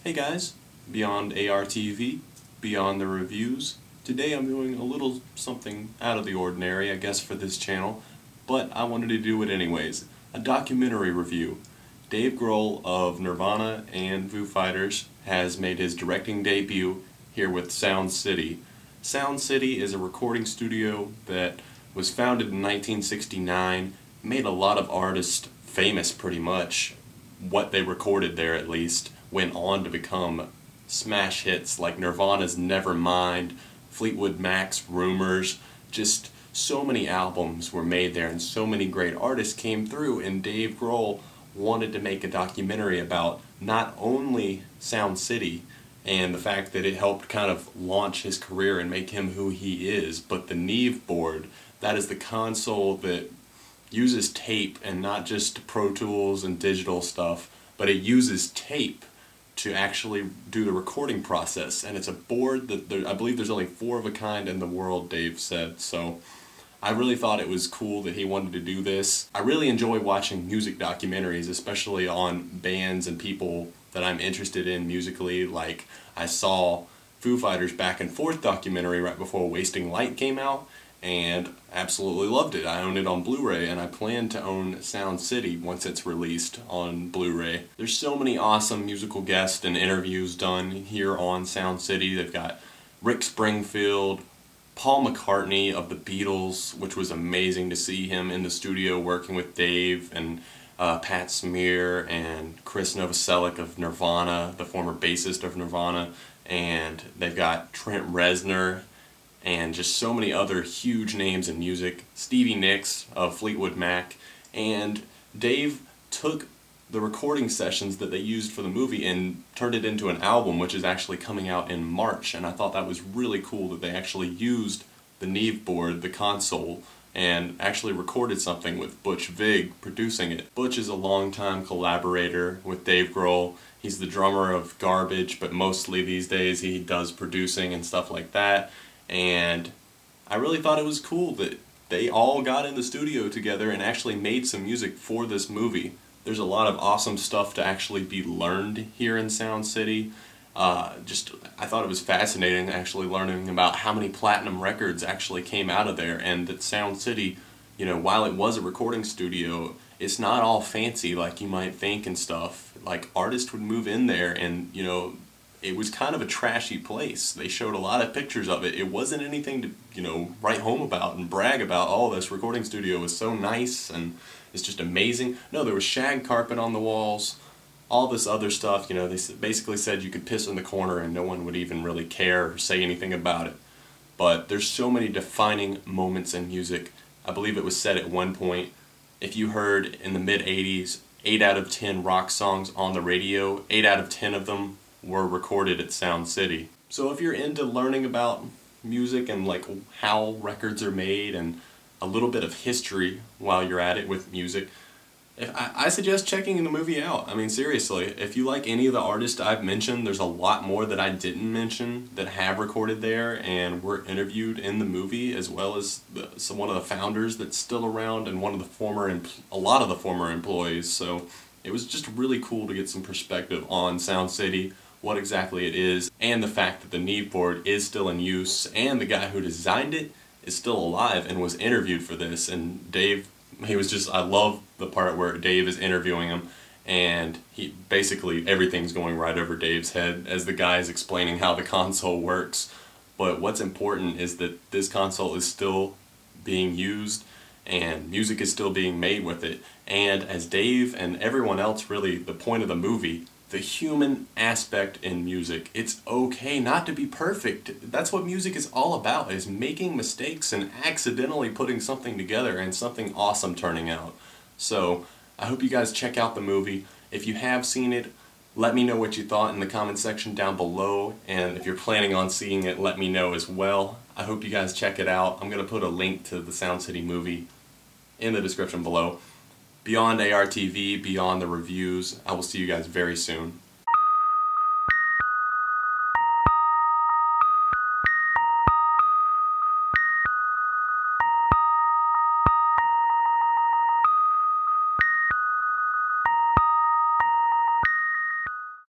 Hey guys, Beyond ARTV, Beyond the Reviews. Today I'm doing a little something out of the ordinary, I guess, for this channel, but I wanted to do it anyways. A documentary review. Dave Grohl of Nirvana and Foo Fighters has made his directing debut here with Sound City. Sound City is a recording studio that was founded in 1969, made a lot of artists famous pretty much. What they recorded there, at least, went on to become smash hits like Nirvana's Nevermind, Fleetwood Mac's Rumors. Just so many albums were made there and so many great artists came through, and Dave Grohl wanted to make a documentary about not only Sound City and the fact that it helped kind of launch his career and make him who he is, but the Neve board, that is the console that uses tape and not just Pro Tools and digital stuff, but it uses tape to actually do the recording process. And it's a board that I believe there's only 4 of a kind in the world, Dave said. So I really thought it was cool that he wanted to do this. I really enjoy watching music documentaries, especially on bands and people that I'm interested in musically. Like I saw Foo Fighters Back and Forth documentary right before Wasting Light came out, and absolutely loved it. I own it on Blu-ray, and I plan to own Sound City once it's released on Blu-ray. There's so many awesome musical guests and interviews done here on Sound City. They've got Rick Springfield, Paul McCartney of the Beatles, which was amazing to see him in the studio working with Dave, and Pat Smear and Chris Novoselic of Nirvana, the former bassist of Nirvana, and they've got Trent Reznor, and just so many other huge names in music. Stevie Nicks of Fleetwood Mac. And Dave took the recording sessions that they used for the movie and turned it into an album, which is actually coming out in March. And I thought that was really cool that they actually used the Neve board, the console, and actually recorded something with Butch Vig producing it. Butch is a longtime collaborator with Dave Grohl. He's the drummer of Garbage, but mostly these days he does producing and stuff like that. And I really thought it was cool that they all got in the studio together and actually made some music for this movie. There's a lot of awesome stuff to actually be learned here in Sound City. I thought it was fascinating actually learning about how many platinum records actually came out of there, and that Sound City, you know, while it was a recording studio, it's not all fancy like you might think and stuff. Like, artists would move in there and, you know, it was kind of a trashy place. They showed a lot of pictures of it. It wasn't anything to, you know, write home about and brag about, oh, this recording studio was so nice and it's just amazing. No, there was shag carpet on the walls, all this other stuff. You know, they basically said you could piss in the corner and no one would even really care or say anything about it. But there's so many defining moments in music. I believe it was said at one point, if you heard in the mid-'80s 8 out of 10 rock songs on the radio, 8 out of 10 of them were recorded at Sound City. So if you're into learning about music and like how records are made and a little bit of history while you're at it with music, I suggest checking the movie out. I mean, seriously, if you like any of the artists I've mentioned, there's a lot more that I didn't mention that have recorded there and were interviewed in the movie, as well as one of the founders that's still around and a lot of the former employees. So it was just really cool to get some perspective on Sound City, what exactly it is, and the fact that the Neve board is still in use, and the guy who designed it is still alive and was interviewed for this. And Dave, I love the part where Dave is interviewing him, and basically everything's going right over Dave's head as the guy is explaining how the console works. But what's important is that this console is still being used and music is still being made with it. And as Dave and everyone else, really, the point of the movie, the human aspect in music. It's okay not to be perfect. That's what music is all about, is making mistakes and accidentally putting something together and something awesome turning out. So I hope you guys check out the movie. If you have seen it, let me know what you thought in the comment section down below, and if you're planning on seeing it, let me know as well. I hope you guys check it out. I'm going to put a link to the Sound City movie in the description below. Beyond ARTV, Beyond the Reviews. I will see you guys very soon.